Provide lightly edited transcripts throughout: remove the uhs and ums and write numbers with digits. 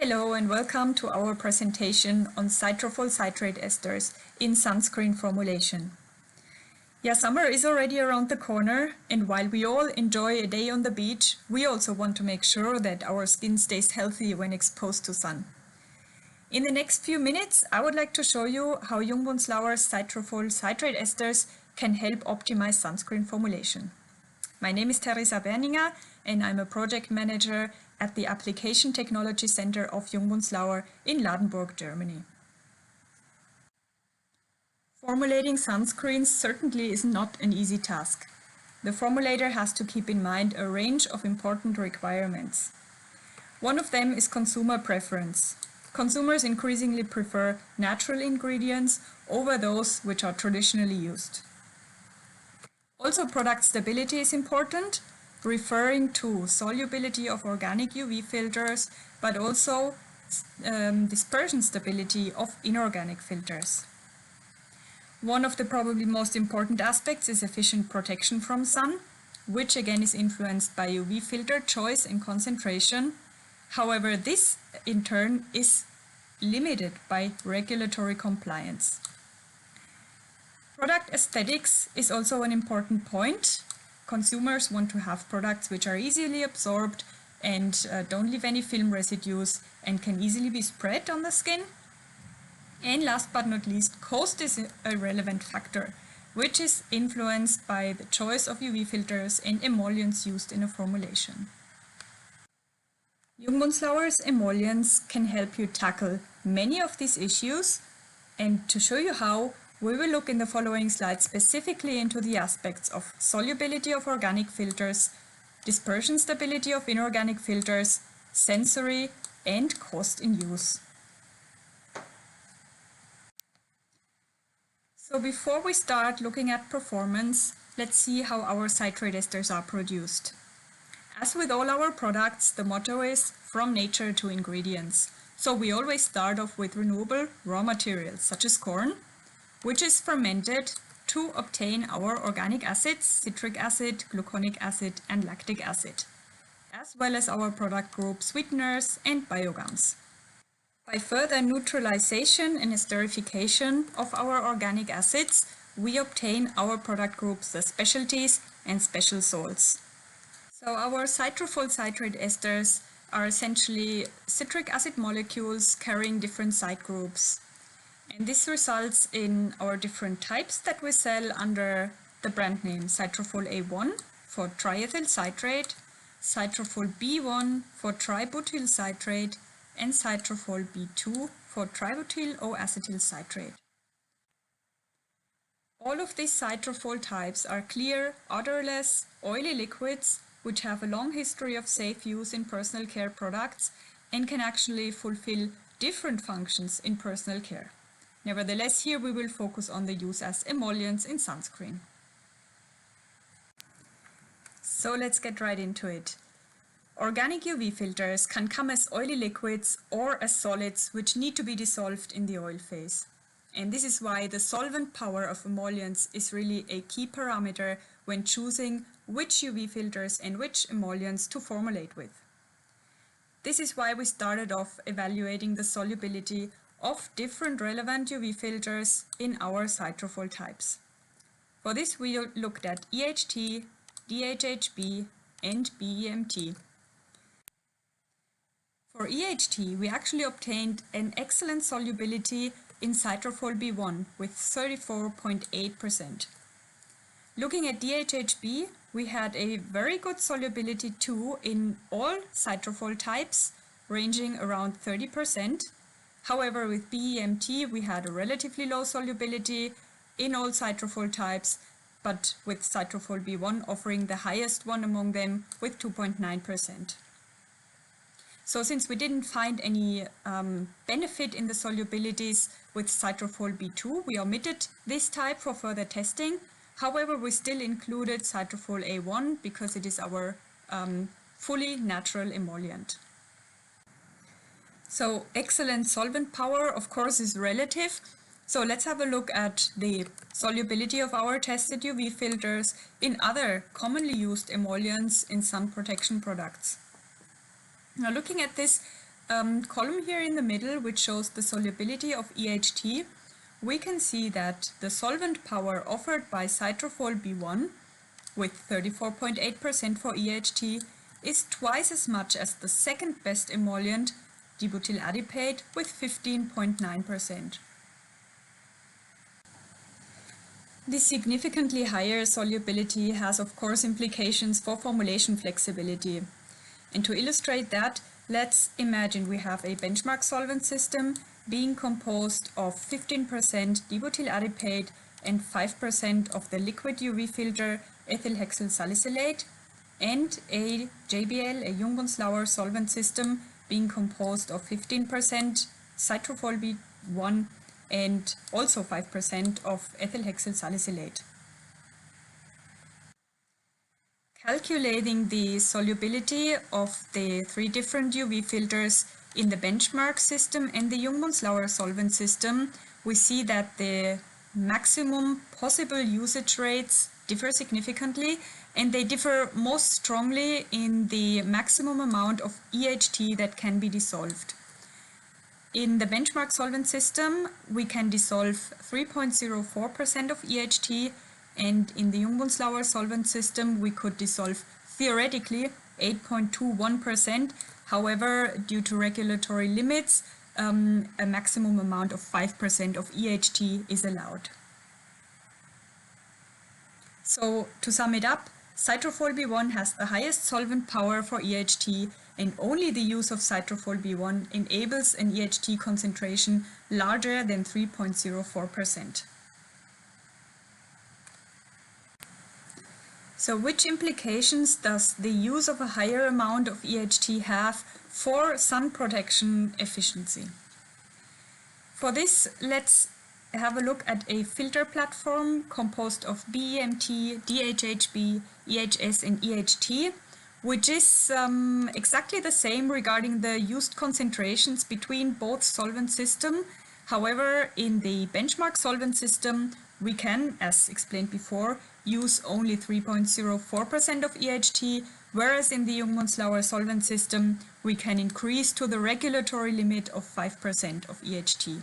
Hello and welcome to our presentation on citrofol citrate esters in sunscreen formulation. Yeah, summer is already around the corner, and while we all enjoy a day on the beach, we also want to make sure that our skin stays healthy when exposed to sun. In the next few minutes, I would like to show you how Jungbunzlauer's citrofol citrate esters can help optimize sunscreen formulation. My name is Teresa Berninger and I'm a project manager at the Application Technology Center of Jungbunzlauer in Ladenburg, Germany. Formulating sunscreens certainly is not an easy task. The formulator has to keep in mind a range of important requirements. One of them is consumer preference. Consumers increasingly prefer natural ingredients over those which are traditionally used. Also, product stability is important, referring to solubility of organic UV filters, but also dispersion stability of inorganic filters. One of the probably most important aspects is efficient protection from sun, which again is influenced by UV filter choice and concentration. However, this in turn is limited by regulatory compliance. Product aesthetics is also an important point. Consumers want to have products which are easily absorbed and don't leave any film residues and can easily be spread on the skin. And last but not least, cost is a relevant factor, which is influenced by the choice of UV filters and emollients used in a formulation. Jungbunzlauer's emollients can help you tackle many of these issues, and to show you how, we will look in the following slides specifically into the aspects of solubility of organic filters, dispersion stability of inorganic filters, sensory, and cost in use. So before we start looking at performance, let's see how our citrate esters are produced. As with all our products, the motto is from nature to ingredients. So we always start off with renewable raw materials, such as corn, which is fermented to obtain our organic acids, citric acid, gluconic acid, and lactic acid, as well as our product group sweeteners and biogums. By further neutralization and esterification of our organic acids, we obtain our product groups, the specialties and special salts. So our citrofol citrate esters are essentially citric acid molecules carrying different side groups. And this results in our different types that we sell under the brand name CITROFOL A1 for triethyl citrate, CITROFOL B1 for tributyl citrate, and CITROFOL B2 for tributyl O-acetyl citrate. All of these citrofol types are clear, odorless, oily liquids which have a long history of safe use in personal care products and can actually fulfill different functions in personal care. Nevertheless, here we will focus on the use as emollients in sunscreen. So let's get right into it. Organic UV filters can come as oily liquids or as solids which need to be dissolved in the oil phase. And this is why the solvent power of emollients is really a key parameter when choosing which UV filters and which emollients to formulate with. This is why we started off evaluating the solubility of different relevant UV filters in our citrofol types. For this we looked at EHT, DHHB and BEMT. For EHT we actually obtained an excellent solubility in citrofol B1 with 34.8%. Looking at DHHB, we had a very good solubility too in all citrofol types, ranging around 30%. However, with BEMT, we had a relatively low solubility in all citrofol types, but with citrofol B1 offering the highest one among them with 2.9%. So since we didn't find any benefit in the solubilities with citrofol B2, we omitted this type for further testing. However, we still included citrofol A1 because it is our fully natural emollient. So excellent solvent power, of course, is relative. So let's have a look at the solubility of our tested UV filters in other commonly used emollients in sun protection products. Now looking at this, column here in the middle, which shows the solubility of EHT, we can see that the solvent power offered by CITROFOL B1 with 34.8% for EHT is twice as much as the second best emollient, dibutyl adipate, with 15.9%. This significantly higher solubility has of course implications for formulation flexibility. And to illustrate that, let's imagine we have a benchmark solvent system being composed of 15% dibutyl adipate and 5% of the liquid UV filter ethylhexyl salicylate, and a JBL, a Jungbunzlauer solvent system being composed of 15% CITROFOL B1 and also 5% of ethylhexyl salicylate. Calculating the solubility of the three different UV filters in the benchmark system and the Jungbunzlauer solvent system, we see that the maximum possible usage rates differ significantly, and they differ most strongly in the maximum amount of EHT that can be dissolved. In the benchmark solvent system, we can dissolve 3.04% of EHT, and in the Jungbunzlauer solvent system, we could dissolve theoretically 8.21%. However, due to regulatory limits, a maximum amount of 5% of EHT is allowed. So, to sum it up, CITROFOL B1 has the highest solvent power for EHT, and only the use of CITROFOL B1 enables an EHT concentration larger than 3.04%. So which implications does the use of a higher amount of EHT have for sun protection efficiency? For this, let's have a look at a filter platform composed of BEMT, DHHB, EHS and EHT, which is exactly the same regarding the used concentrations between both solvent systems. However, in the benchmark solvent system, we can, as explained before, use only 3.04% of EHT, whereas in the Jungbunzlauer solvent system, we can increase to the regulatory limit of 5% of EHT.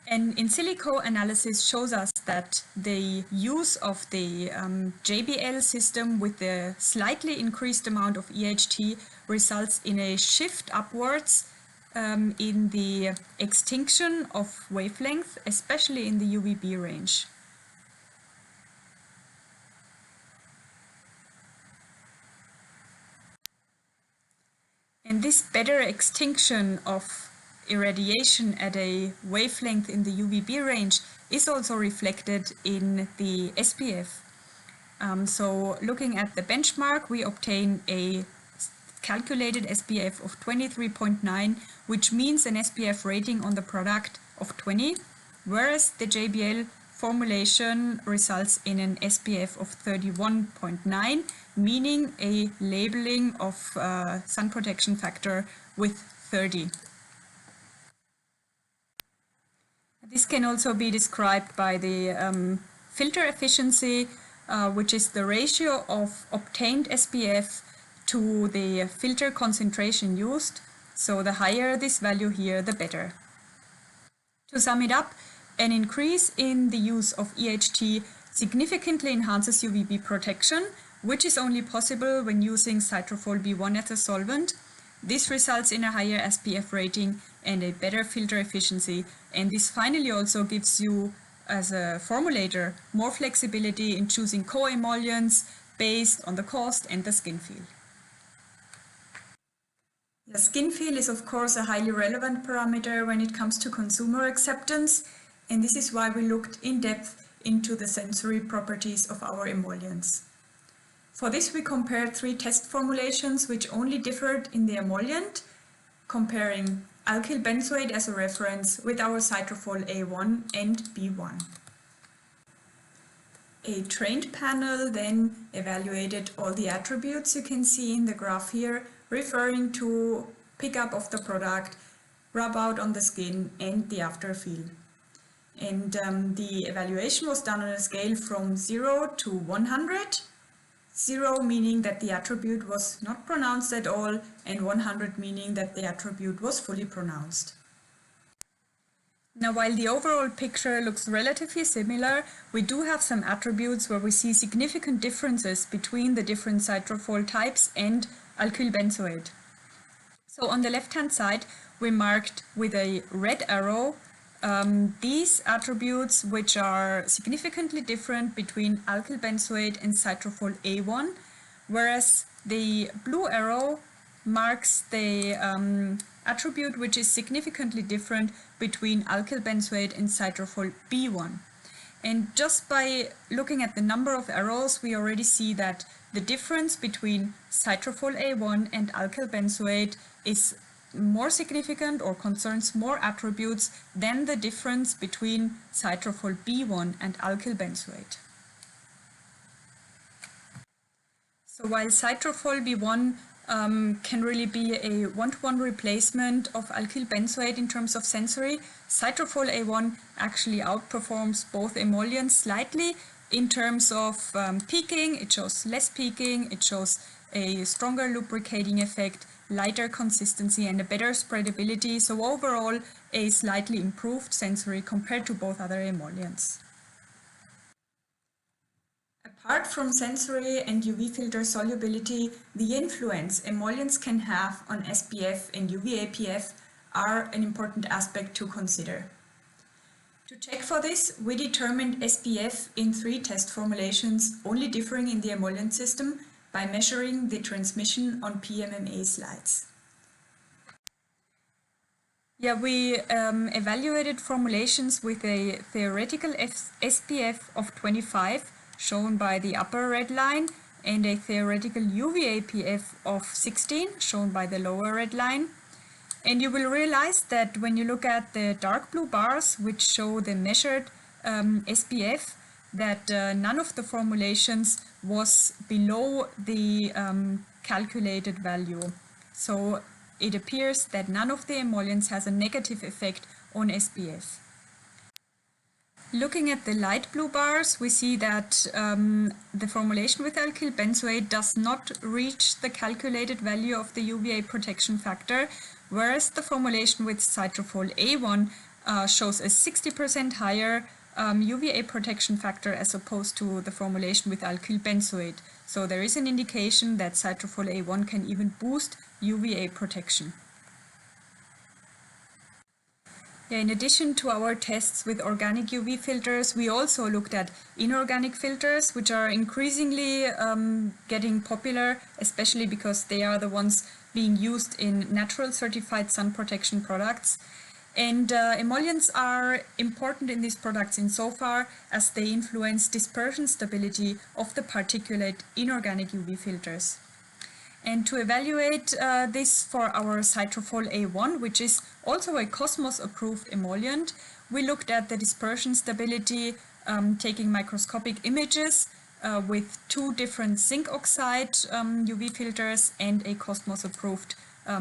An in silico analysis shows us that the use of the JBL system with the slightly increased amount of EHT results in a shift upwards in the extinction of wavelength, especially in the UVB range. And this better extinction of irradiation at a wavelength in the UVB range is also reflected in the SPF. So looking at the benchmark, we obtain a calculated SPF of 23.9, which means an SPF rating on the product of 20, whereas the JBL formulation results in an SPF of 31.9, meaning a labeling of sun protection factor with 30. This can also be described by the filter efficiency, which is the ratio of obtained SPF to the filter concentration used. So the higher this value here, the better. To sum it up, an increase in the use of EHT significantly enhances UVB protection, which is only possible when using CITROFOL B1 as a solvent. This results in a higher SPF rating and a better filter efficiency, and this finally also gives you, as a formulator, more flexibility in choosing co-emollients based on the cost and the skin feel. The skin feel is of course a highly relevant parameter when it comes to consumer acceptance, and this is why we looked in depth into the sensory properties of our emollients. For this we compared 3 test formulations which only differed in the emollient, comparing alkyl benzoate as a reference with our CITROFOL A1 and B1. A trained panel then evaluated all the attributes you can see in the graph here, referring to pickup of the product, rub out on the skin and the after feel. And the evaluation was done on a scale from 0 to 100. 0 meaning that the attribute was not pronounced at all, and 100 meaning that the attribute was fully pronounced. Now, while the overall picture looks relatively similar, we do have some attributes where we see significant differences between the different citrofol types and alkyl benzoate. So on the left-hand side, we marked with a red arrow these attributes which are significantly different between alkyl benzoate and citrofol A1, whereas the blue arrow marks the attribute which is significantly different between alkyl benzoate and citrofol B1. And just by looking at the number of arrows, we already see that the difference between citrofol A1 and alkyl benzoate is more significant or concerns more attributes than the difference between citrofol B1 and alkyl benzoate. So while citrofol B1 can really be a one-to-one replacement of alkyl benzoate in terms of sensory, citrofol A1 actually outperforms both emollients slightly in terms of peaking. It shows less peaking, it shows a stronger lubricating effect, lighter consistency and a better spreadability, so overall a slightly improved sensory compared to both other emollients. Apart from sensory and UV filter solubility, the influence emollients can have on SPF and UV-APF are an important aspect to consider. To check for this, we determined SPF in 3 test formulations, only differing in the emollient system, by measuring the transmission on PMMA slides. Yeah, we evaluated formulations with a theoretical SPF of 25, shown by the upper red line, and a theoretical UV-APF of 16, shown by the lower red line. And you will realize that when you look at the dark blue bars, which show the measured SPF, that none of the formulations was below the calculated value. So it appears that none of the emollients has a negative effect on SPF. Looking at the light blue bars, we see that the formulation with alkyl benzoate does not reach the calculated value of the UVA protection factor, whereas the formulation with citrofol A1 shows a 60% higher UVA protection factor as opposed to the formulation with alkyl benzoate. So there is an indication that citrofol A1 can even boost UVA protection. Yeah, in addition to our tests with organic UV filters, we also looked at inorganic filters, which are increasingly getting popular, especially because they are the ones being used in natural certified sun protection products. And emollients are important in these products insofar as they influence dispersion stability of the particulate inorganic UV filters. And to evaluate this for our citrofol A1, which is also a Cosmos approved emollient, we looked at the dispersion stability taking microscopic images with 2 different zinc oxide UV filters and a Cosmos approved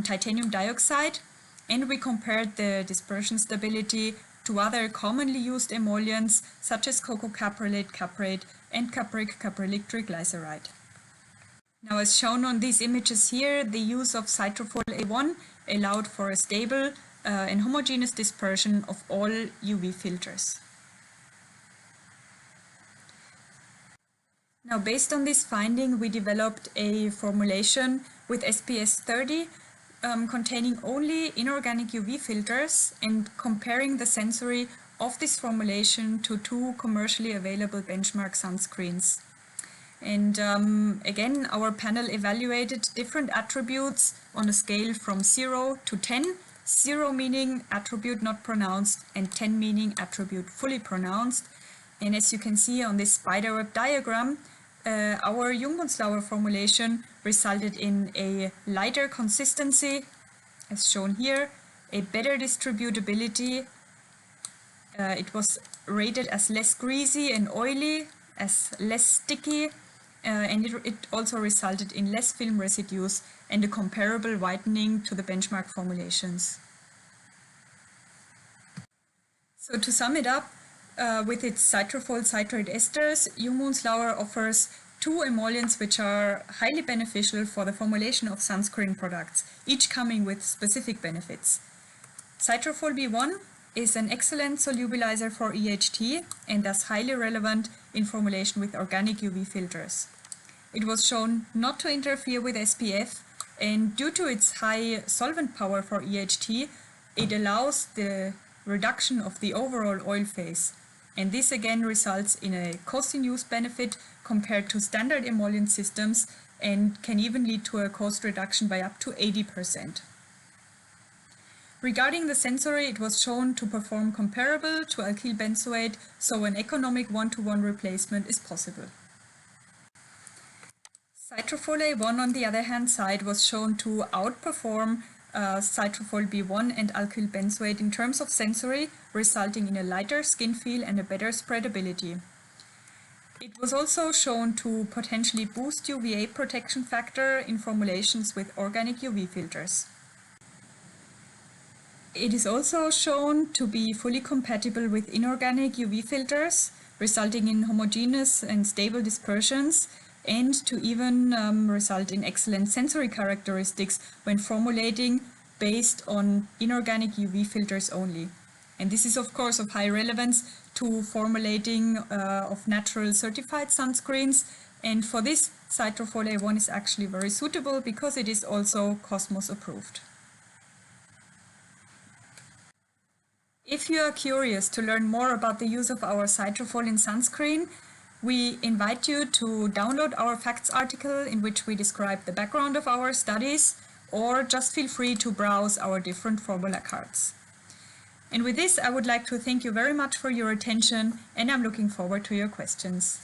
titanium dioxide. And we compared the dispersion stability to other commonly used emollients such as cocoa caprylate, caprate and capric caprylic triglyceride. Now, as shown on these images here, the use of citrofol A1 allowed for a stable and homogeneous dispersion of all UV filters. Now, based on this finding, we developed a formulation with SPS 30 containing only inorganic UV filters and comparing the sensory of this formulation to 2 commercially available benchmark sunscreens. And again, our panel evaluated different attributes on a scale from 0 to 10, 0 meaning attribute not pronounced and 10 meaning attribute fully pronounced. And as you can see on this spiderweb diagram, our Jungbunzlauer formulation resulted in a lighter consistency, as shown here, a better distributability. It was rated as less greasy and oily, as less sticky, and it also resulted in less film residues and a comparable whitening to the benchmark formulations. So to sum it up, with its citrofol citrate esters, Jungbunzlauer offers two emollients which are highly beneficial for the formulation of sunscreen products, each coming with specific benefits. CITROFOL B1 is an excellent solubilizer for EHT and thus highly relevant in formulation with organic UV filters. It was shown not to interfere with SPF, and due to its high solvent power for EHT, it allows the reduction of the overall oil phase. And this again results in a cost-in-use benefit compared to standard emollient systems and can even lead to a cost reduction by up to 80%. Regarding the sensory, it was shown to perform comparable to alkyl benzoate, so an economic one-to-one replacement is possible. CITROFOL A1 on the other hand side was shown to outperform CITROFOL B1 and alkyl benzoate in terms of sensory, resulting in a lighter skin feel and a better spreadability. It was also shown to potentially boost UVA protection factor in formulations with organic UV filters. It is also shown to be fully compatible with inorganic UV filters, resulting in homogeneous and stable dispersions, and to even result in excellent sensory characteristics when formulating based on inorganic UV filters only. And this is of course of high relevance to formulating of natural certified sunscreens, and for this CITROFOL A1 is actually very suitable because it is also Cosmos approved. If you are curious to learn more about the use of our CITROFOL in sunscreen, we invite you to download our facts article in which we describe the background of our studies, or just feel free to browse our different formula cards. And with this, I would like to thank you very much for your attention, and I'm looking forward to your questions.